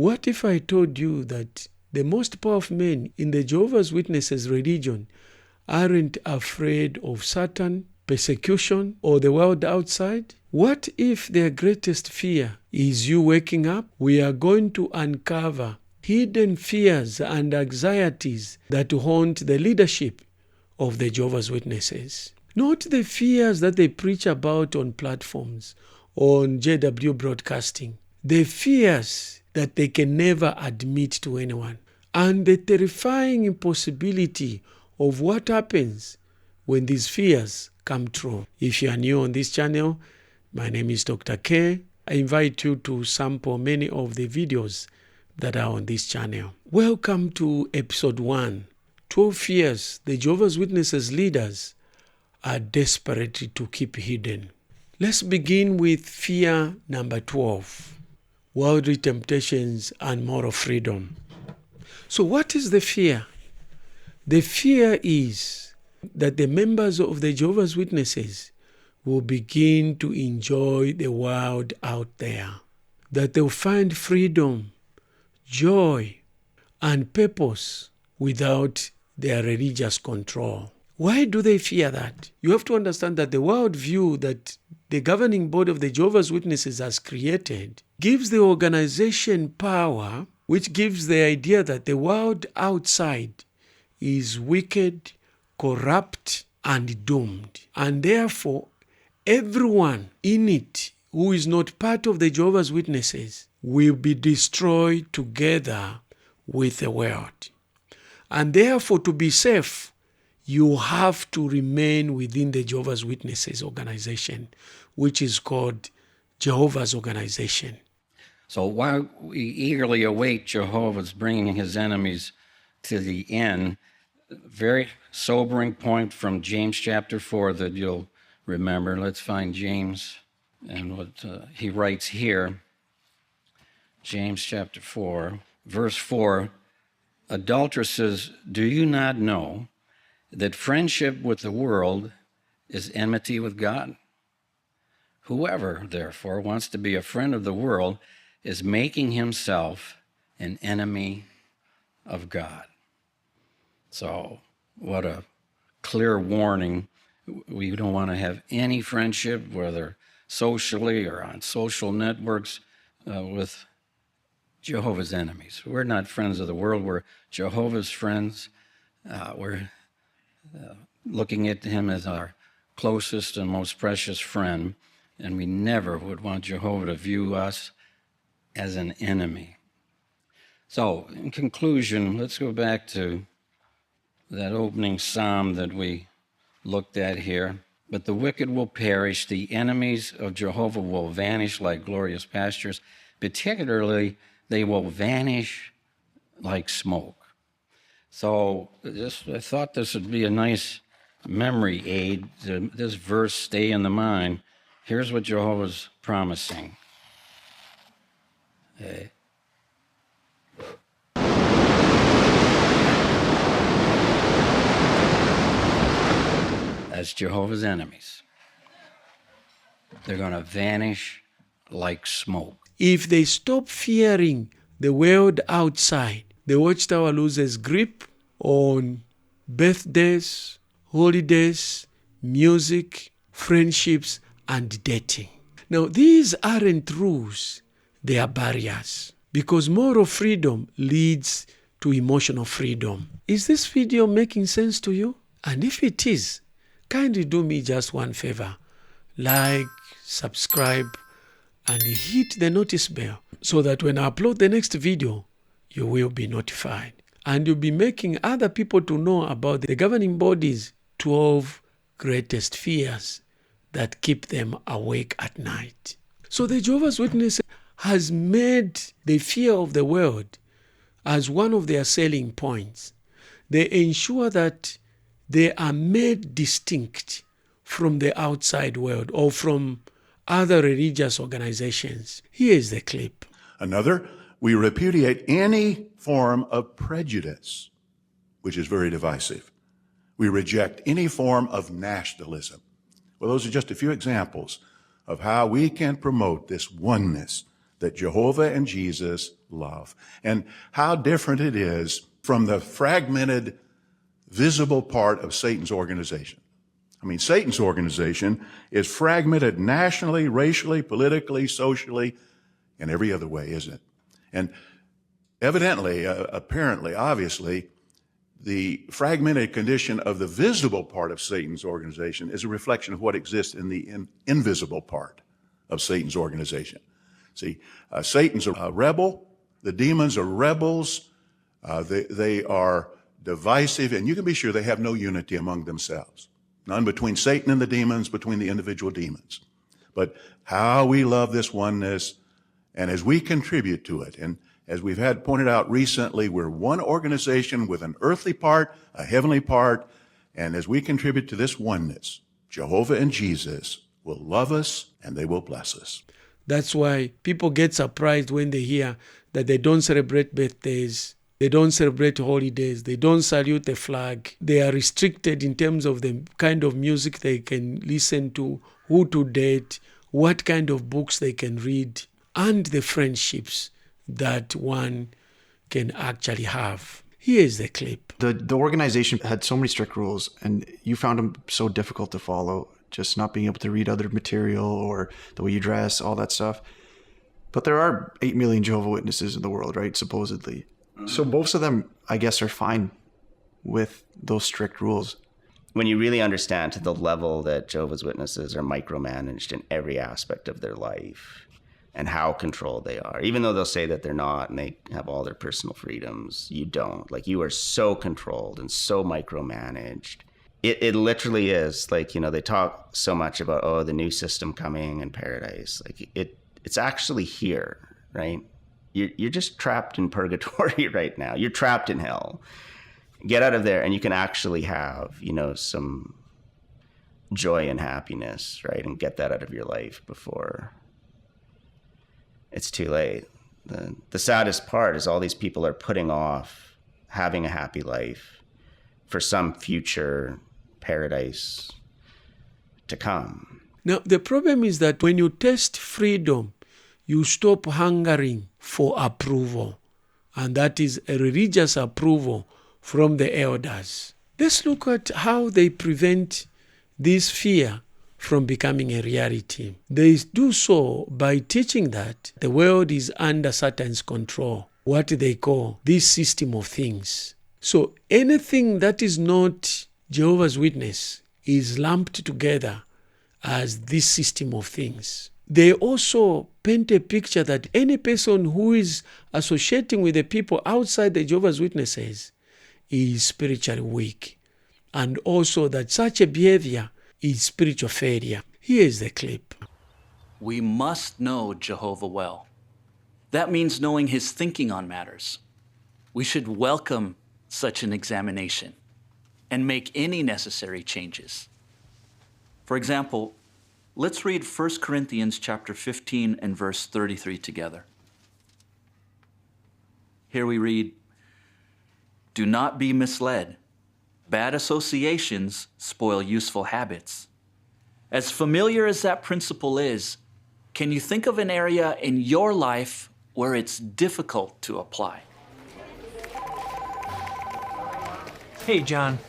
What if I told you that the most powerful men in the Jehovah's Witnesses religion aren't afraid of Satan, persecution, or the world outside? What if their greatest fear is you waking up? We are going to uncover hidden fears and anxieties that haunt the leadership of the Jehovah's Witnesses. Not the fears that they preach about on platforms, on JW broadcasting. The fears that they can never admit to anyone. And the terrifying impossibility of what happens when these fears come true. If you are new on this channel, my name is Dr. K. I invite you to sample many of the videos that are on this channel. Welcome to episode 1. 12 fears the Jehovah's Witnesses leaders are desperate to keep hidden. Let's begin with fear number 12. Worldly temptations and moral freedom. So what is the fear? The fear is that the members of the Jehovah's Witnesses will begin to enjoy the world out there. That they'll find freedom, joy, and purpose without their religious control. Why do they fear that? You have to understand that the worldview that the governing body of the Jehovah's Witnesses has created gives the organization power, which gives the idea that the world outside is wicked, corrupt, and doomed. And therefore, everyone in it who is not part of the Jehovah's Witnesses will be destroyed together with the world. And therefore, to be safe, you have to remain within the Jehovah's Witnesses organization, which is called Jehovah's organization. So while we eagerly await Jehovah's bringing his enemies to the end, very sobering point from James chapter 4 that you'll remember. Let's find James and what he writes here. James chapter 4, verse 4, adulteresses, do you not know that friendship with the world is enmity with God? Whoever, therefore, wants to be a friend of the world is making himself an enemy of God. So, what a clear warning. We don't want to have any friendship, whether socially or on social networks, with Jehovah's enemies. We're not friends of the world. We're Jehovah's friends. We're looking at him as our closest and most precious friend, and we never would want Jehovah to view us as an enemy. So, in conclusion, let's go back to that opening psalm that we looked at here. But the wicked will perish, the enemies of Jehovah will vanish like glorious pastures. Particularly, they will vanish like smoke. So I thought this would be a nice memory aid to this verse stay in the mind. Here's what Jehovah's promising. As Jehovah's enemies, they're going to vanish like smoke. If they stop fearing the world outside, the Watchtower loses grip on birthdays, holidays, music, friendships, and dating. Now, these aren't rules, they are barriers, because moral freedom leads to emotional freedom. Is this video making sense to you? And if it is, kindly do me just one favor. Like, subscribe, and hit the notice bell so that when I upload the next video, you will be notified. And you'll be making other people to know about the governing body's 12 greatest fears that keep them awake at night. So the Jehovah's Witnesses has made the fear of the world as one of their selling points. They ensure that they are made distinct from the outside world or from other religious organizations. Here is the clip. Another, we repudiate any form of prejudice, which is very divisive. We reject any form of nationalism. Well, those are just a few examples of how we can promote this oneness that Jehovah and Jesus love. And how different it is from the fragmented, visible part of Satan's organization. I mean, Satan's organization is fragmented nationally, racially, politically, socially, and every other way, isn't it? And evidently, apparently, obviously, the fragmented condition of the visible part of Satan's organization is a reflection of what exists in the invisible part of Satan's organization. See, Satan's a rebel. The demons are rebels. They are divisive, and you can be sure they have no unity among themselves. None between Satan and the demons, between the individual demons. But how we love this oneness, and as we contribute to it, and as we've had pointed out recently, we're one organization with an earthly part, a heavenly part, and as we contribute to this oneness, Jehovah and Jesus will love us and they will bless us. That's why people get surprised when they hear that they don't celebrate birthdays, they don't celebrate holidays, they don't salute the flag. They are restricted in terms of the kind of music they can listen to, who to date, what kind of books they can read, and the friendships that one can actually have. Here's the clip. The organization had so many strict rules, and you found them so difficult to follow, just not being able to read other material or the way you dress, all that stuff. But there are 8 million Jehovah's Witnesses in the world, right, supposedly. So most of them, I guess, are fine with those strict rules. When you really understand to the level that Jehovah's Witnesses are micromanaged in every aspect of their life and how controlled they are, even though they'll say that they're not and they have all their personal freedoms, you don't. Like, you are so controlled and so micromanaged. It literally is like, you know, they talk so much about, oh, the new system coming and paradise. Like, it's actually here, right? You're just trapped in purgatory right now. You're trapped in hell. Get out of there and you can actually have, you know, some joy and happiness, right? And get that out of your life before it's too late. The saddest part is all these people are putting off having a happy life for some future paradise to come. Now, the problem is that when you taste freedom, you stop hungering for approval, and that is a religious approval from the elders. Let's look at how they prevent this fear from becoming a reality. They do so by teaching that the world is under Satan's control, what they call this system of things. So anything that is not Jehovah's Witness is lumped together as this system of things. They also paint a picture that any person who is associating with the people outside the Jehovah's Witnesses is spiritually weak, and also that such a behavior is spiritual failure. Here's the clip. We must know Jehovah well. That means knowing his thinking on matters. We should welcome such an examination and make any necessary changes. For example, let's read 1 Corinthians chapter 15 and verse 33 together. Here we read, "Do not be misled. Bad associations spoil useful habits." As familiar as that principle is, can you think of an area in your life where it's difficult to apply? Hey, John.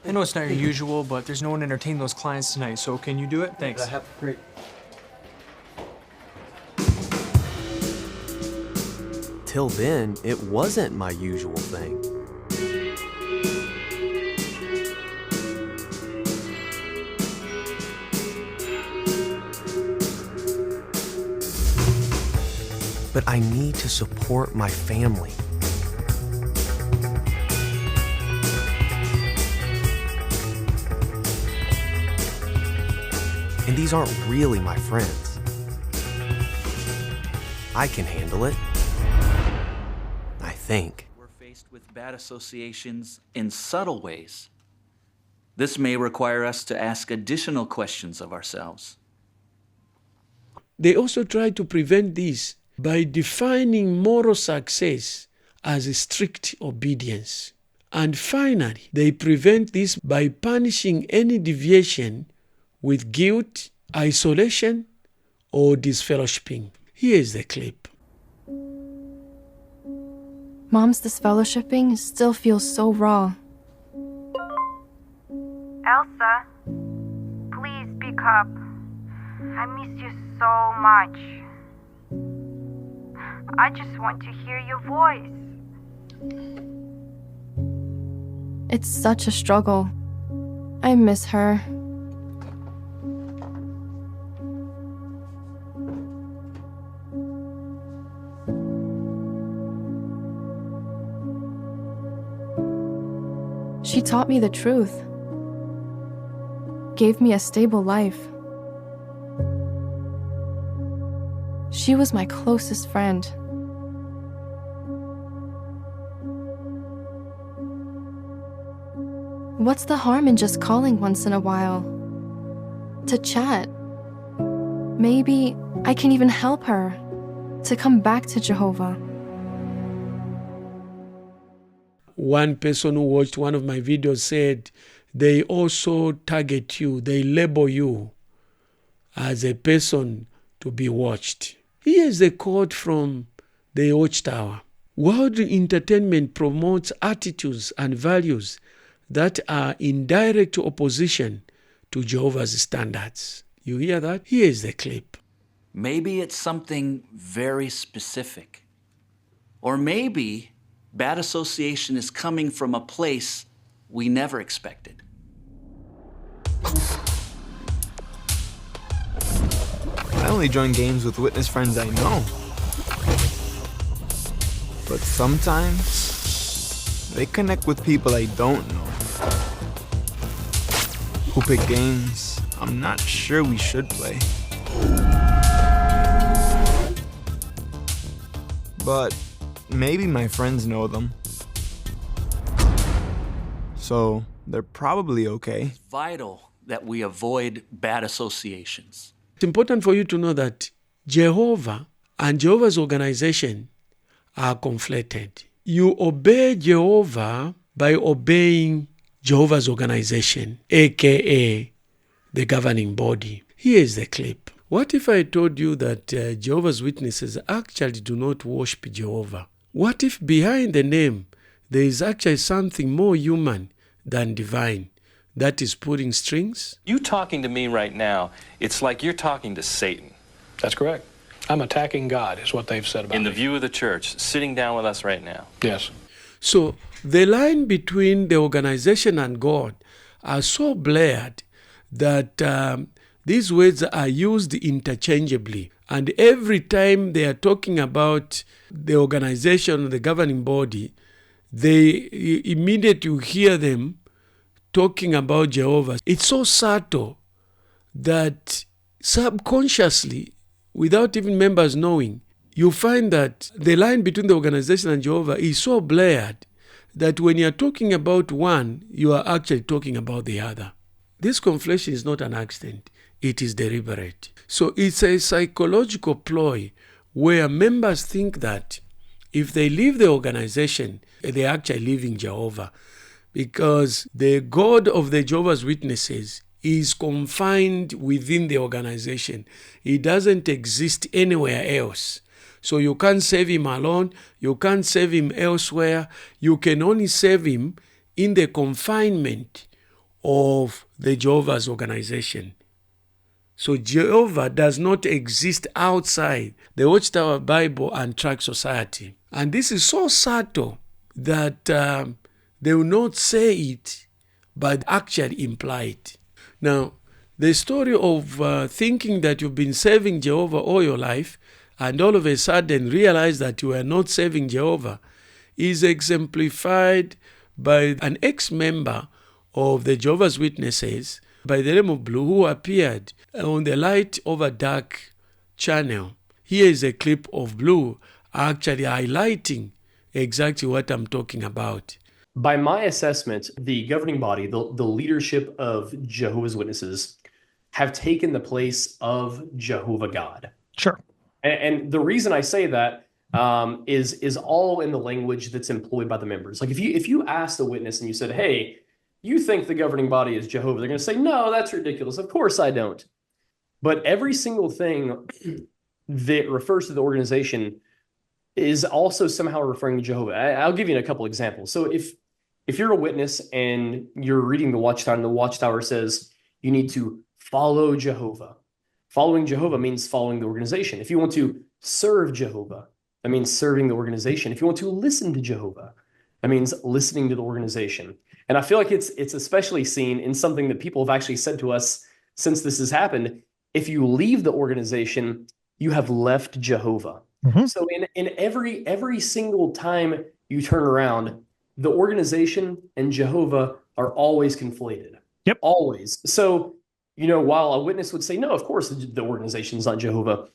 I know it's not your usual, but there's no one entertaining those clients tonight, so can you do it? Thanks. Great. Till then, it wasn't my usual thing. But I need to support my family. And these aren't really my friends. I can handle it. I think. We're faced with bad associations in subtle ways. This may require us to ask additional questions of ourselves. They also try to prevent this by defining moral success as a strict obedience. And finally, they prevent this by punishing any deviation with guilt, isolation, or disfellowshipping. Here's the clip. Mom's disfellowshipping still feels so raw. Elsa, please speak up. I miss you so much. I just want to hear your voice. It's such a struggle. I miss her. She taught me the truth, gave me a stable life. She was my closest friend. What's the harm in just calling once in a while? To chat. Maybe I can even help her to come back to Jehovah. One person who watched one of my videos said they also target you, they label you as a person to be watched. Here's a quote from the Watchtower. World entertainment promotes attitudes and values that are in direct opposition to Jehovah's standards. You hear that? Here's the clip. Maybe it's something very specific. Or maybe bad association is coming from a place we never expected. I only join games with witness friends I know. But sometimes they connect with people I don't know, who pick games I'm not sure we should play. But maybe my friends know them. So they're probably okay. It's vital that we avoid bad associations. It's important for you to know that Jehovah and Jehovah's organization are conflated. You obey Jehovah by obeying Jehovah's organization, aka the governing body. Here's the clip. What if I told you that Jehovah's Witnesses actually do not worship Jehovah? What if behind the name there is actually something more human than divine that is pulling strings? You talking to me right now, it's like you're talking to Satan. That's correct. I'm attacking God, is what they've said about In the me. view of the church, sitting down with us right now. Yes. So the line between the organization and God are so blurred that these words are used interchangeably. And every time they are talking about the organization, the governing body, they immediately hear them talking about Jehovah. It's so subtle that subconsciously, without even members knowing, you find that the line between the organization and Jehovah is so blurred that when you're talking about one, you are actually talking about the other. This conflation is not an accident. It is deliberate. So it's a psychological ploy where members think that if they leave the organization, they're actually leaving Jehovah, because the God of the Jehovah's Witnesses is confined within the organization. He doesn't exist anywhere else. So you can't save him alone. You can't save him elsewhere. You can only save him in the confinement of the Jehovah's organization. So Jehovah does not exist outside the Watchtower Bible and Tract Society. And this is so subtle that they will not say it, but actually imply it. Now, the story of thinking that you've been serving Jehovah all your life and all of a sudden realize that you are not serving Jehovah is exemplified by an ex-member of the Jehovah's Witnesses by the name of Blue, who appeared on the Light Over Dark channel. Here is a clip of Blue actually highlighting exactly what I'm talking about. By my assessment, the governing body, the leadership of Jehovah's Witnesses, have taken the place of Jehovah God. Sure. And the reason I say that is all in the language that's employed by the members. Like if you asked the witness and you said, hey, you think the governing body is Jehovah, they're going to say, no, that's ridiculous. Of course I don't. But every single thing that refers to the organization is also somehow referring to Jehovah. I'll give you a couple examples. So if you're a witness and you're reading the Watchtower, and the Watchtower says you need to follow Jehovah. Following Jehovah means following the organization. If you want to serve Jehovah, that means serving the organization. If you want to listen to Jehovah, that means listening to the organization. And I feel like it's especially seen in something that people have actually said to us since this has happened. If you leave the organization, you have left Jehovah. So in every single time you turn around, the organization and Jehovah are always conflated. Yep. Always. So, while a witness would say, no, of course the organization is not Jehovah,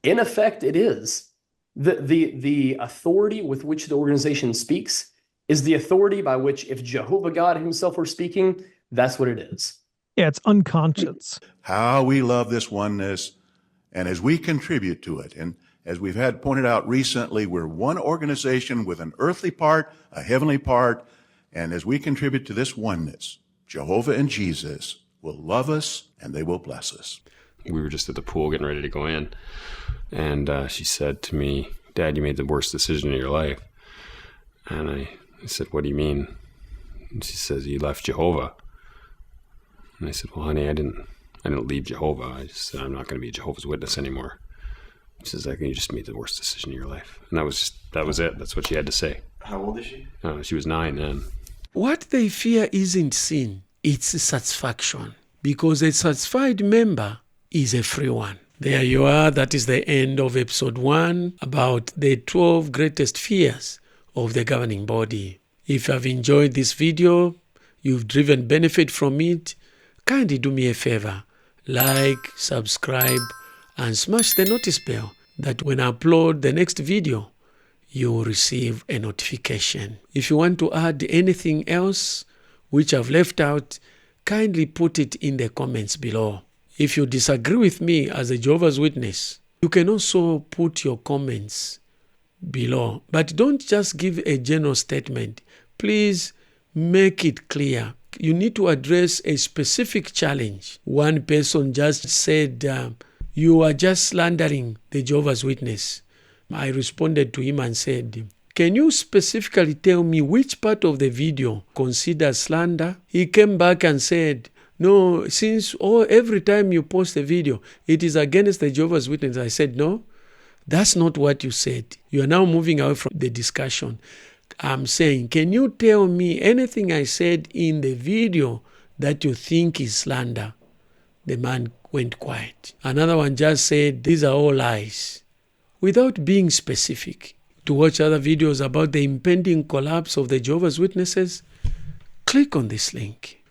in effect it is. The authority with which the organization speaks is the authority by which, if Jehovah God himself were speaking, that's what it is. Yeah, it's unconscious. How we love this oneness, and as we contribute to it, and as we've had pointed out recently, we're one organization with an earthly part, a heavenly part, and as we contribute to this oneness, Jehovah and Jesus will love us and they will bless us. We were just at the pool getting ready to go in, and she said to me, "Dad, you made the worst decision of your life." And I said, "What do you mean?" And she says, "You left Jehovah." And I said, "Well, honey, I didn't leave Jehovah. I just said I'm not going to be a Jehovah's Witness anymore." She says, "I think you just made the worst decision of your life." And that was it. That's what she had to say. How old is she? She was 9 then. What they fear isn't sin, it's satisfaction. Because a satisfied member is a free one. There you are. That is the end of episode 1 about the 12 greatest fears of the governing body. If you have enjoyed this video, you've driven benefit from it, kindly do me a favor. Like, subscribe, and smash the notice bell that when I upload the next video, you will receive a notification. If you want to add anything else which I've left out, kindly put it in the comments below. If you disagree with me as a Jehovah's Witness, you can also put your comments below. But don't just give a general statement. Please make it clear. You need to address a specific challenge. One person just said, "You are just slandering the Jehovah's Witness." I responded to him and said, "Can you specifically tell me which part of the video considers slander?" He came back and said, "No, since every time you post a video, it is against the Jehovah's Witness." I said, "No, that's not what you said. You are now moving away from the discussion. I'm saying, can you tell me anything I said in the video that you think is slander?" The man went quiet. Another one just said, "These are all lies," without being specific. To watch other videos about the impending collapse of the Jehovah's Witnesses, click on this link.